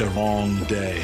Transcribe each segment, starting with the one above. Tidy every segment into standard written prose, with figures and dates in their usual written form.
a long day.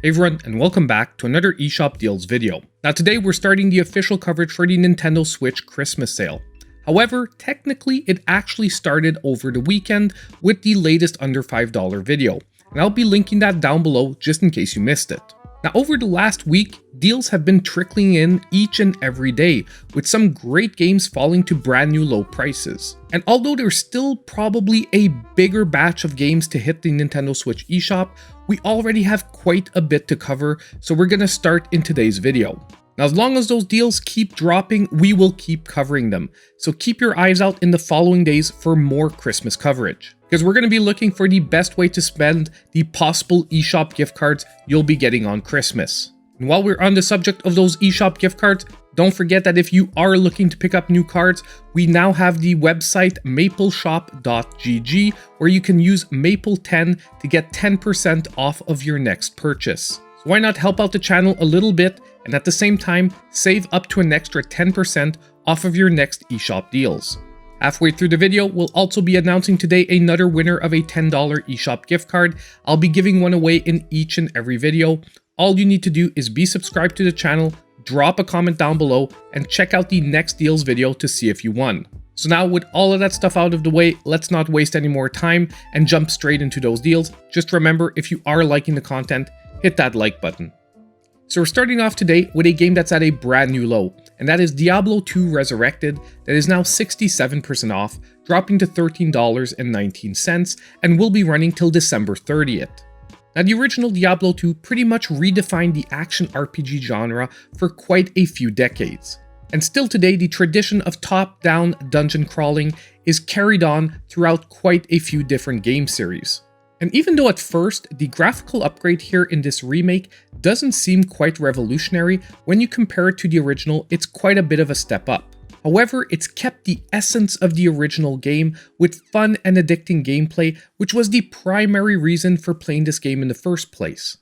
Hey everyone, and welcome back to another eShop Deals video. Now today we're starting the official coverage for the Nintendo Switch Christmas sale. However, technically it actually started over the weekend with the latest under $5 video, and I'll be linking that down below just in case you missed it. Now over the last week, deals have been trickling in each and every day, with some great games falling to brand new low prices. And although there's still probably a bigger batch of games to hit the Nintendo Switch eShop, we already have quite a bit to cover, so we're gonna start in today's video. Now as long as those deals keep dropping, we will keep covering them, so keep your eyes out in the following days for more Christmas coverage, because we're going to be looking for the best way to spend the possible eShop gift cards you'll be getting on Christmas. And while we're on the subject of those eShop gift cards, don't forget that if you are looking to pick up new cards, we now have the website mapleshop.gg, where you can use Maple10 to get 10% off of your next purchase. So why not help out the channel a little bit, and at the same time, save up to an extra 10% off of your next eShop deals. Halfway through the video, we'll also be announcing today another winner of a $10 eShop gift card. I'll be giving one away in each and every video. All you need to do is be subscribed to the channel, drop a comment down below, and check out the next deals video to see if you won. So now with all of that stuff out of the way, let's not waste any more time and jump straight into those deals. Just remember, if you are liking the content, hit that like button. So we're starting off today with a game that's at a brand new low, and that is Diablo II Resurrected, that is now 67% off, dropping to $13.19, and will be running till December 30th. Now the original Diablo II pretty much redefined the action RPG genre for quite a few decades. And still today, the tradition of top-down dungeon crawling is carried on throughout quite a few different game series. And even though at first, the graphical upgrade here in this remake doesn't seem quite revolutionary, when you compare it to the original, it's quite a bit of a step up. However, it's kept the essence of the original game with fun and addicting gameplay, which was the primary reason for playing this game in the first place.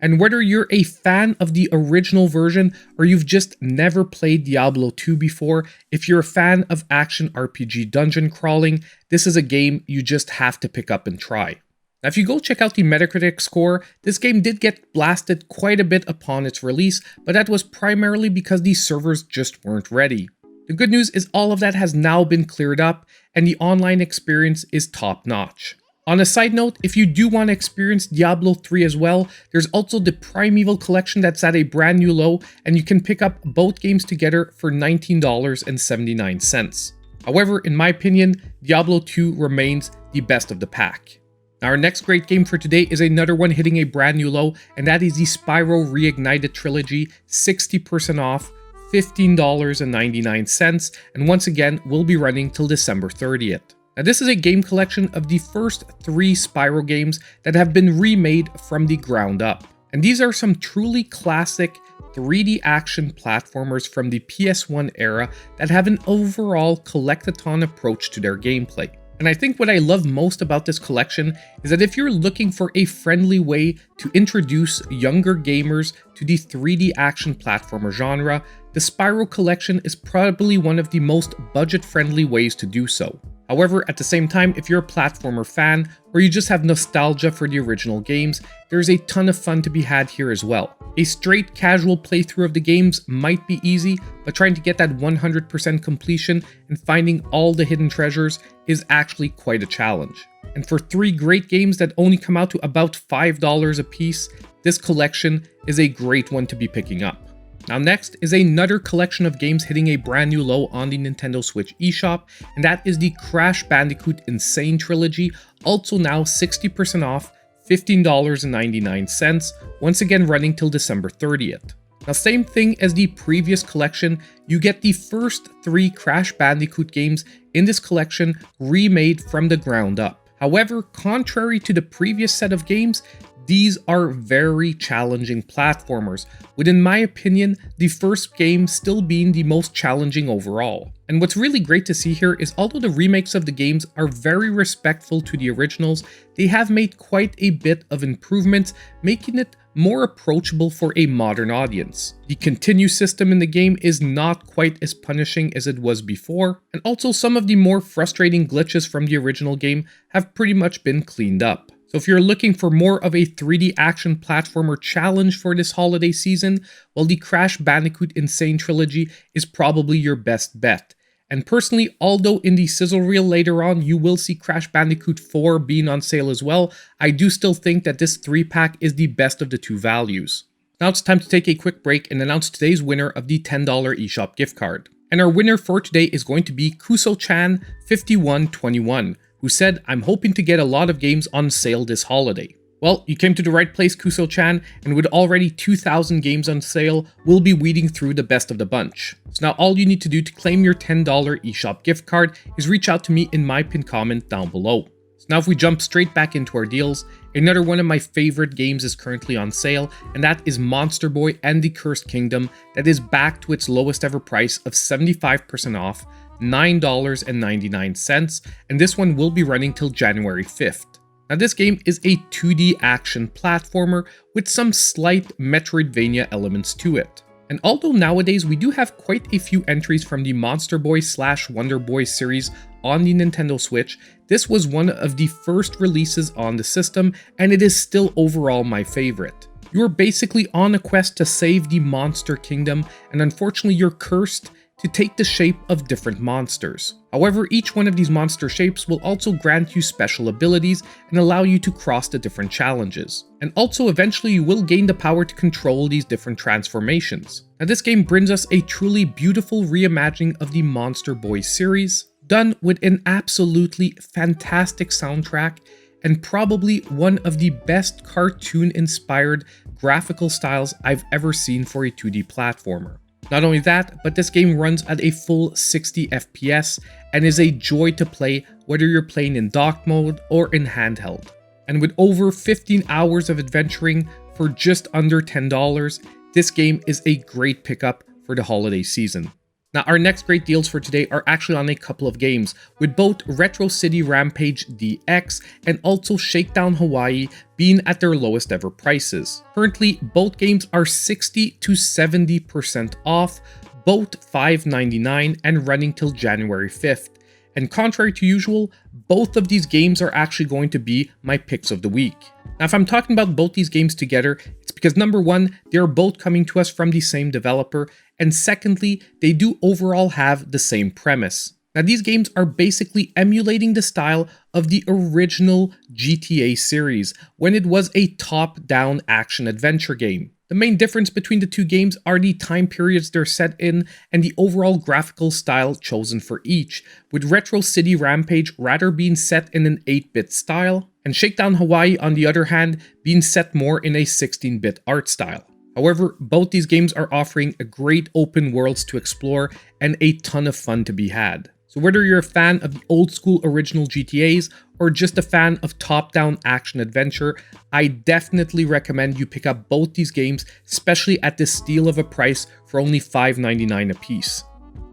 And whether you're a fan of the original version or you've just never played Diablo 2 before, if you're a fan of action RPG dungeon crawling, this is a game you just have to pick up and try. Now, if you go check out the Metacritic score, this game did get blasted quite a bit upon its release, but that was primarily because the servers just weren't ready. The good news is all of that has now been cleared up, and the online experience is top-notch. On a side note, if you do want to experience Diablo 3 as well, there's also the Primeval Collection that's at a brand new low, and you can pick up both games together for $19.79. However, in my opinion, Diablo 2 remains the best of the pack. Now, our next great game for today is another one hitting a brand new low, and that is the Spyro Reignited Trilogy, 60% off, $15.99, and once again, will be running till December 30th. Now, this is a game collection of the first 3 Spyro games that have been remade from the ground up. And these are some truly classic 3D action platformers from the PS1 era that have an overall collectathon approach to their gameplay. And I think what I love most about this collection is that if you're looking for a friendly way to introduce younger gamers to the 3D action platformer genre, the Spyro collection is probably one of the most budget-friendly ways to do so. However, at the same time, if you're a platformer fan, or you just have nostalgia for the original games, there's a ton of fun to be had here as well. A straight casual playthrough of the games might be easy, but trying to get that 100% completion and finding all the hidden treasures is actually quite a challenge. And for 3 great games that only come out to about $5 a piece, this collection is a great one to be picking up. Now next is another collection of games hitting a brand new low on the Nintendo Switch eShop, and that is the Crash Bandicoot Sane Trilogy, also now 60% off, $15.99, once again running till December 30th. Now same thing as the previous collection, you get the first 3 Crash Bandicoot games in this collection remade from the ground up. However, contrary to the previous set of games, these are very challenging platformers, with in my opinion, the first game still being the most challenging overall. And what's really great to see here is although the remakes of the games are very respectful to the originals, they have made quite a bit of improvements, making it more approachable for a modern audience. The continue system in the game is not quite as punishing as it was before, and also some of the more frustrating glitches from the original game have pretty much been cleaned up. So if you're looking for more of a 3D action platformer challenge for this holiday season, well, the Crash Bandicoot Insane Trilogy is probably your best bet. And personally, although in the Sizzle reel later on you will see Crash Bandicoot 4 being on sale as well, I do still think that this 3-pack is the best of the two values. Now it's time to take a quick break and announce today's winner of the $10 eShop gift card. And our winner for today is going to be Kuso-chan5121, who said, "I'm hoping to get a lot of games on sale this holiday." Well, you came to the right place, Kuso-chan, and with already 2,000 games on sale, we'll be weeding through the best of the bunch. So now all you need to do to claim your $10 eShop gift card is reach out to me in my pinned comment down below. So now if we jump straight back into our deals, another one of my favorite games is currently on sale, and that is Monster Boy and the Cursed Kingdom, that is back to its lowest ever price of 75% off, $9.99, and this one will be running till January 5th. Now this game is a 2D action platformer with some slight Metroidvania elements to it. And although nowadays we do have quite a few entries from the Monster Boy / Wonder Boy series on the Nintendo Switch, this was one of the first releases on the system, and it is still overall my favorite. You are basically on a quest to save the Monster Kingdom, and unfortunately you're cursed to take the shape of different monsters. However, each one of these monster shapes will also grant you special abilities and allow you to cross the different challenges. And also eventually you will gain the power to control these different transformations. Now this game brings us a truly beautiful reimagining of the Monster Boy series, done with an absolutely fantastic soundtrack and probably one of the best cartoon-inspired graphical styles I've ever seen for a 2D platformer. Not only that, but this game runs at a full 60 FPS and is a joy to play whether you're playing in dock mode or in handheld. And with over 15 hours of adventuring for just under $10, this game is a great pickup for the holiday season. Now our next great deals for today are actually on a couple of games, with both Retro City Rampage DX and also Shakedown Hawaii being at their lowest ever prices. Currently, both games are 60 to 70% off, both $5.99 and running till January 5th. And contrary to usual, both of these games are actually going to be my picks of the week. Now if I'm talking about both these games together, it's because number one, they are both coming to us from the same developer, and secondly, they do overall have the same premise. Now these games are basically emulating the style of the original GTA series, when it was a top-down action-adventure game. The main difference between the two games are the time periods they're set in and the overall graphical style chosen for each, with Retro City Rampage rather being set in an 8-bit style, and Shakedown Hawaii on the other hand being set more in a 16-bit art style. However, both these games are offering a great open worlds to explore and a ton of fun to be had. So whether you're a fan of the old school original GTAs or just a fan of top-down action-adventure, I definitely recommend you pick up both these games, especially at this steal of a price for only $5.99 a piece.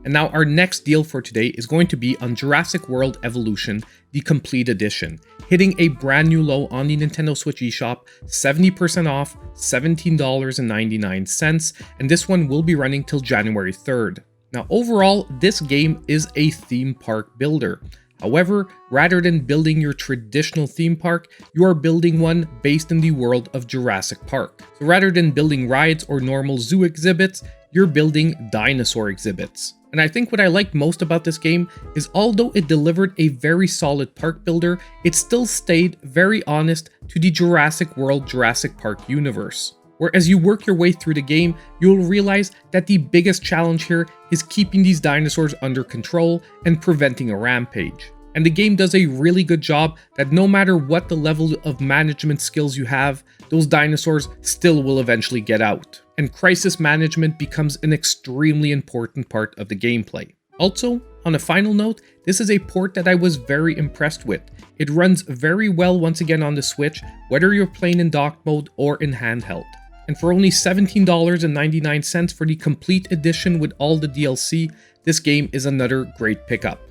And now our next deal for today is going to be on Jurassic World Evolution, the Complete Edition, hitting a brand new low on the Nintendo Switch eShop, 70% off, $17.99, and this one will be running till January 3rd. Now overall, this game is a theme park builder. However, rather than building your traditional theme park, you are building one based in the world of Jurassic Park. So rather than building rides or normal zoo exhibits, you're building dinosaur exhibits. And I think what I like most about this game is although it delivered a very solid park builder, it still stayed very honest to the Jurassic World Jurassic Park universe. Where as you work your way through the game, you'll realize that the biggest challenge here is keeping these dinosaurs under control and preventing a rampage. And the game does a really good job that no matter what the level of management skills you have, those dinosaurs still will eventually get out. And crisis management becomes an extremely important part of the gameplay. Also, On a final note, this is a port that I was very impressed with. It runs very well once again on the Switch, whether you're playing in dock mode or in handheld. And for only $17.99 for the complete edition with all the DLC, this game is another great pickup.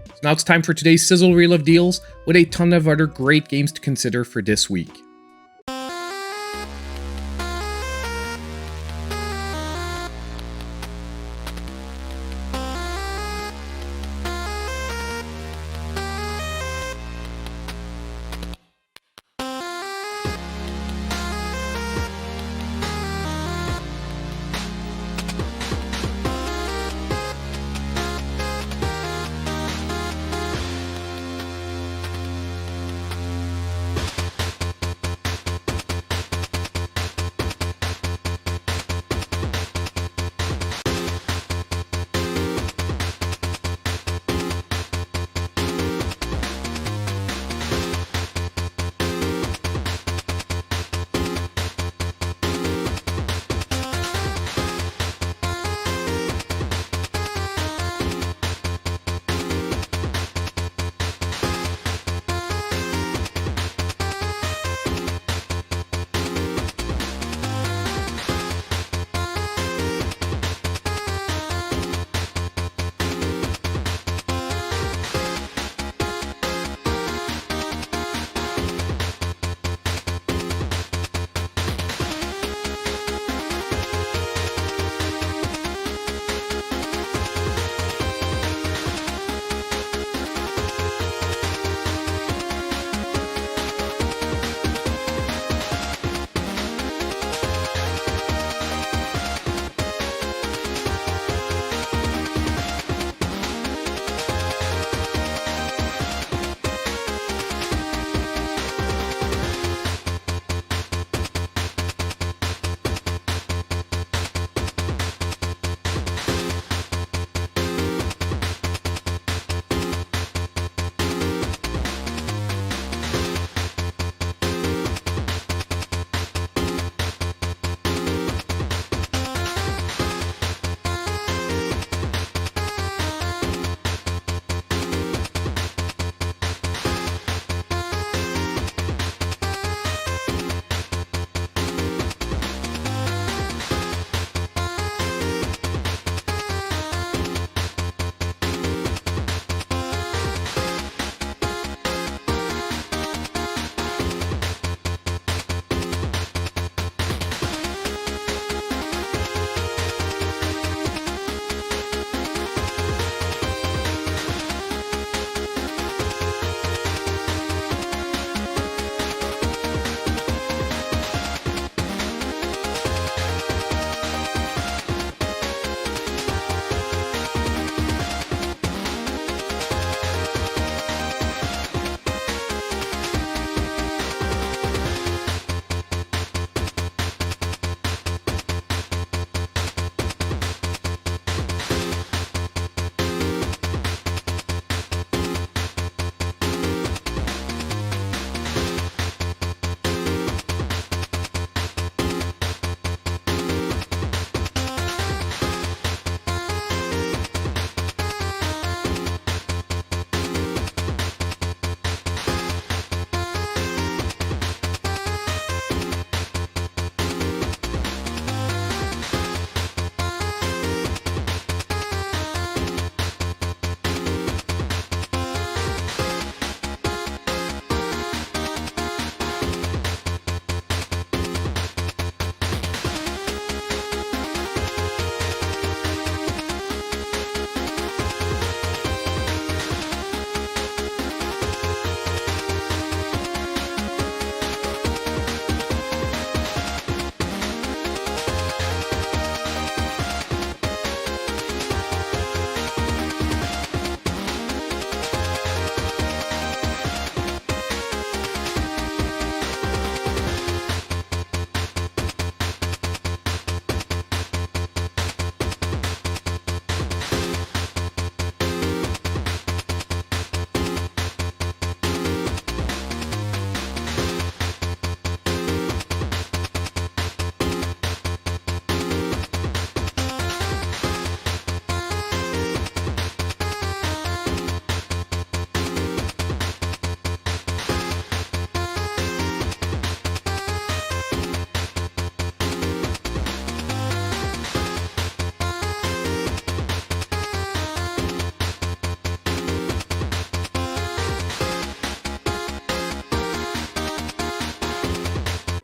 So now it's time for today's Sizzle Reel of Deals, with a ton of other great games to consider for this week.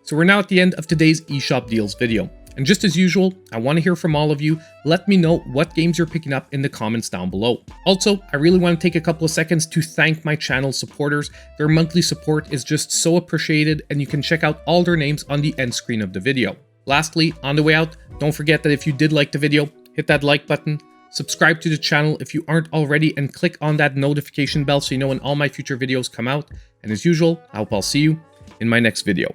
So we're now at the end of today's eShop deals video. And just as usual, I want to hear from all of you. Let me know what games you're picking up in the comments down below. Also, I really want to take a couple of seconds to thank my channel supporters. Their monthly support is just so appreciated, and you can check out all their names on the end screen of the video. Lastly, on the way out, don't forget that if you did like the video, hit that like button, subscribe to the channel if you aren't already, and click on that notification bell so you know when all my future videos come out. And as usual, I hope I'll see you in my next video.